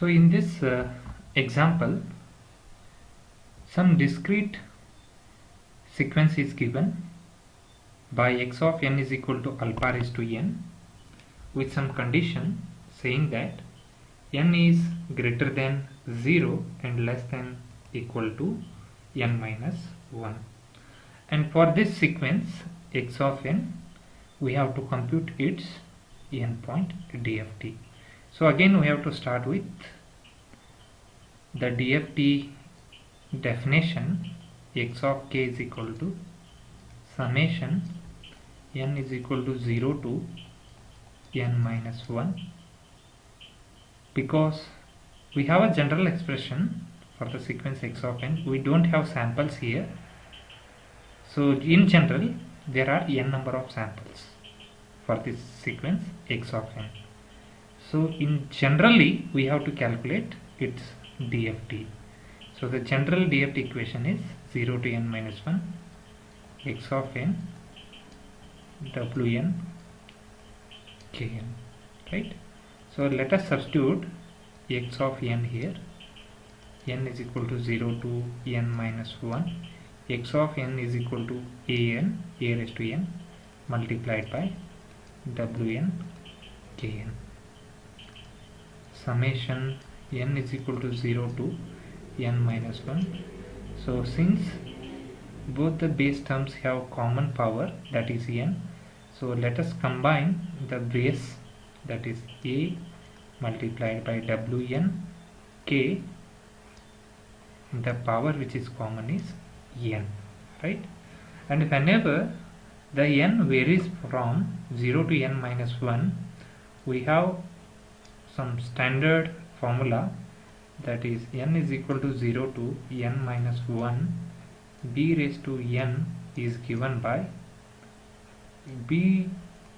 So in this example, some discrete sequence is given by x of n is equal to alpha raised to n with some condition saying that n is greater than 0 and less than equal to n minus 1. And for this sequence x of n, we have to compute its n point DFT. So again we have to start with the DFT definition. X of k is equal to summation n is equal to 0 to n minus 1, because we have a general expression for the sequence x of n. We don't have samples here, so in general there are n number of samples for this sequence x of n. So in generally we have to calculate its DFT. So the general DFT equation is 0 to n minus 1 x of n wn kn, right? So let us substitute x of n here. N is equal to 0 to n minus 1. X of n is equal to a raised to n multiplied by wn kn. Summation n is equal to 0 to n minus 1. So since both the base terms have common power, that is n, so let us combine the base, that is a multiplied by wn k. The power which is common is n, right? And whenever the n varies from 0 to n minus 1, we have some standard formula, that is n is equal to 0 to n minus 1 b raised to n is given by b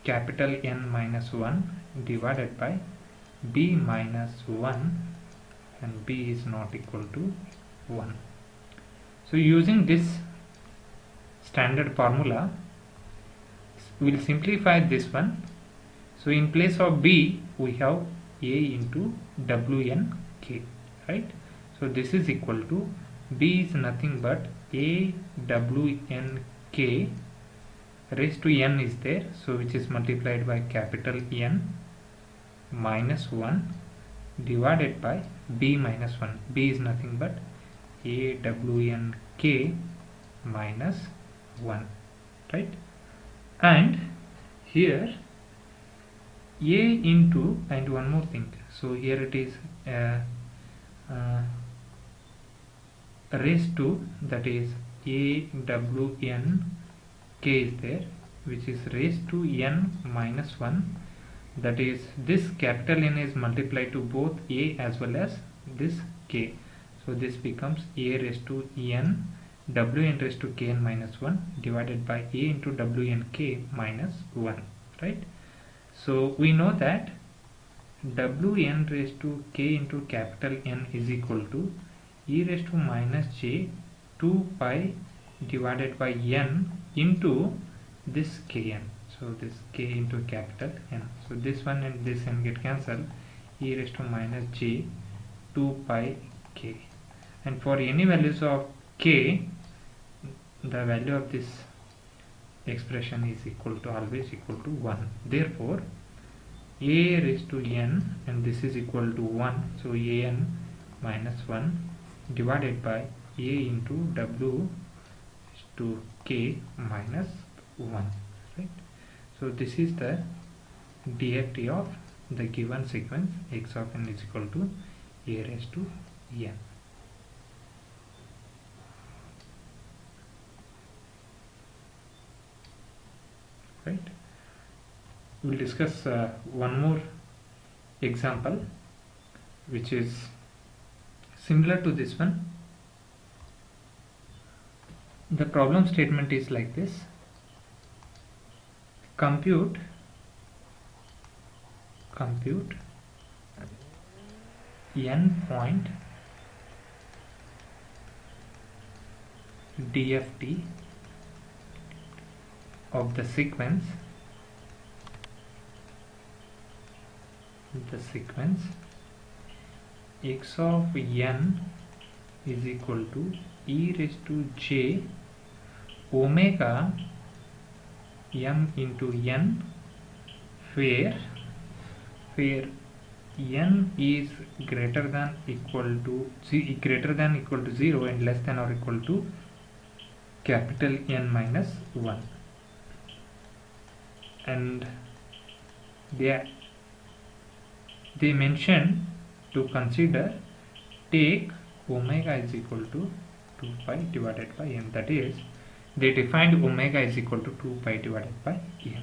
capital N minus 1 divided by b minus 1, and b is not equal to 1. So using this standard formula, we will simplify this one. So in place of b we have a into wn k, right? So this is equal to b is nothing but a wn k raised to n is there, so which is multiplied by capital N minus 1 divided by b minus 1. B is nothing but a wn k minus 1, right? And here a into, and one more thing, so here it is raised to, that is a wn k is there, which is raised to n minus 1, that is this capital N is multiplied to both a as well as this k, so this becomes a raised to n wn raised to kn minus 1 divided by a into wn k minus 1, right? So we know that wn raised to k into capital N is equal to e raised to minus j 2 pi divided by n into this kn. So this k into capital N. So this one and this n get cancelled. E raised to minus j 2 pi k. And for any values of k, the value of this expression is equal to, always equal to 1. Therefore a raised to n, and this is equal to 1, so an minus 1 divided by a into w to k minus 1, right? So this is the DFT of the given sequence x of n is equal to a raised to n. Right? We will discuss one more example which is similar to this one. The problem statement is like this: compute n point DFT of the sequence x of n is equal to e raised to j omega m into n, where n is greater than equal to 0 and less than or equal to capital N minus 1, and they mention to consider take omega is equal to 2 pi divided by n, that is they defined omega is equal to 2 pi divided by n.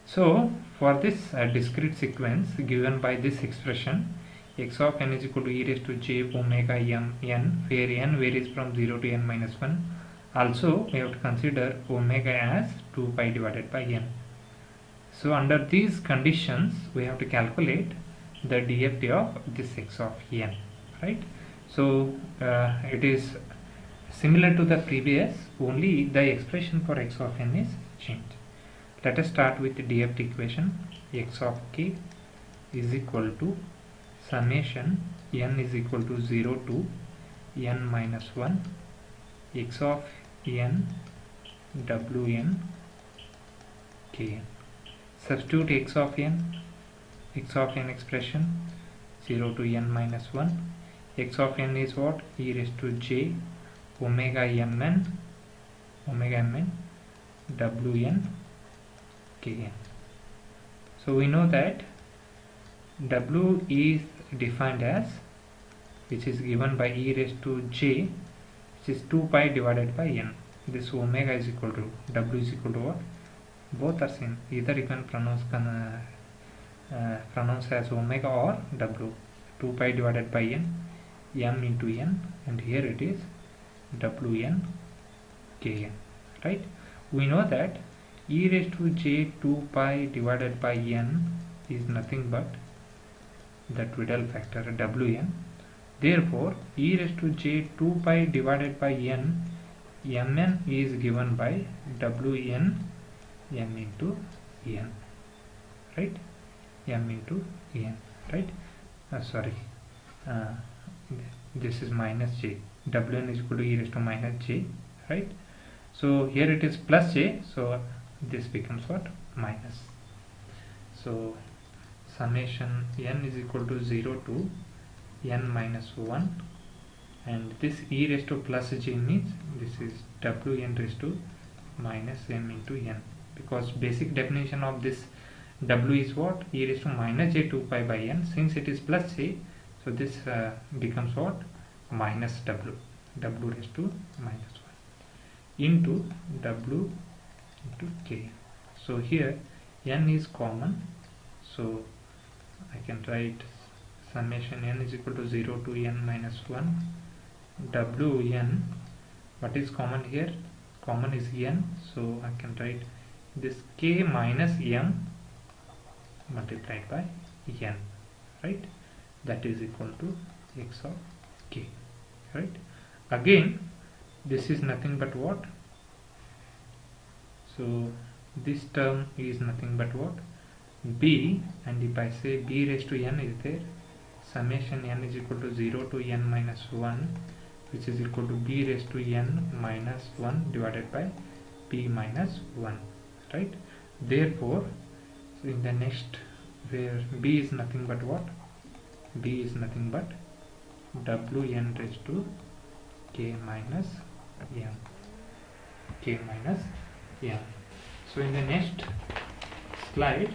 So for this discrete sequence given by this expression x of n is equal to e raised to j omega m n, where n varies from 0 to n minus 1, also we have to consider omega as 2 pi divided by n. So under these conditions we have to calculate the DFT of this x of n, right? So it is similar to the previous, only the expression for x of n is changed. Let us start with the DFT equation. X of k is equal to summation n is equal to 0 to n minus 1 x of n wn kn. Substitute x of n expression 0 to n minus 1. X of n is what? E raised to j omega mn wn kn. So we know that w is defined as, which is given by e raised to j, which is 2 pi divided by n. This omega is equal to w is equal to what? Both are same, either you can pronounce as omega or w. 2 pi divided by n, m into n, and here it is wn kn, right? We know that e raised to j 2 pi divided by n is nothing but the Twiddle factor wn. Therefore e raised to j 2 pi divided by n, mn is given by wn m into n, right? M into n, right? This is minus j, wn is equal to e raised to minus j, right? So here it is plus j, so this becomes what? Minus. So summation n is equal to 0 to n minus 1, and this e raised to plus j means this is wn raised to minus m into n, because basic definition of this w is what? E raised to minus j 2 pi by n. Since it is plus j, so this becomes what? Minus w raised to minus 1 into w into k. So here n is common, so I can write summation n is equal to 0 to n minus 1 wn. What is common here? Common is n, so I can write this k minus m multiplied by n, right? That is equal to x of k, right? Again this is nothing but what? So this term is nothing but what? B, and if I say b raised to n is there, summation n is equal to 0 to n minus 1, which is equal to b raised to n minus 1 divided by p minus 1, right? Therefore, so in the next, where b is nothing but what? B is nothing but wn raised to k minus m. So in the next slide